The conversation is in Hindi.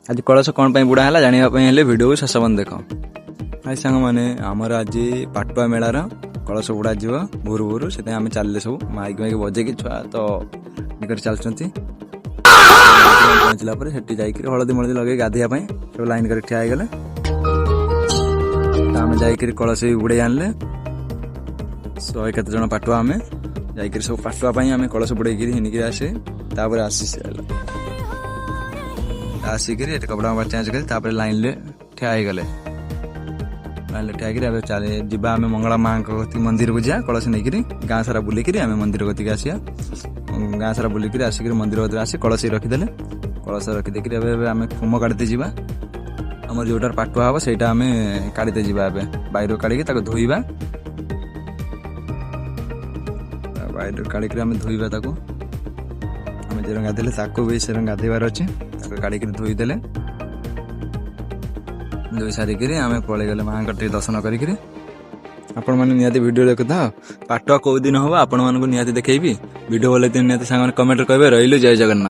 आज कलश कौन पर बुड़ा है जानापी भिडियो को शेष बंद देख। हाय सांग मैंने आमर आज पाटुआ मेलार कलश बुड़ा जीव भोर भोर से आम चलिए सब माइक माइक बजेकी छुआ तो निकट चलती पहुँचला हलदी मलदी लगे गाधोवाई सब लाइन कर ठिया गले आम जा कलश बुड़े आनले 100 केते जन पाटुआ आम जा सब पाटुआ आम कलश बुड़े हिनिक आसे आसिक कपड़ा चेंज कर लाइन ले ठिया गले लाइन ठिया चले जा आम मंगला माँ मंदिर को जा कलश नहीं गाँ सारा बुलिक आम मंदिर गति आसिया गाँ सारा बुलिक आसिक मंदिर गति आसी कलश रखिदे कलश रखिदेक आम होम काढ़ते जा आम जोटार पाटुआ हम से आम काढ़ते जा बैर काढ़ी धोइबा बैर काढ़ी आम धोइबा आम जे गाधेले भी से गाधेबार अच्छे काढ़ी धोईदे धोई सारिक आम पलि गले माँ दर्शन करी आपण मैंने निहाती वीडियो देखुता पाटुआ कौ दिन हम आपण मानक निहाती देखी वीडियो भले निहाती सांग कमेंट कहे रही जय जगन्नाथ।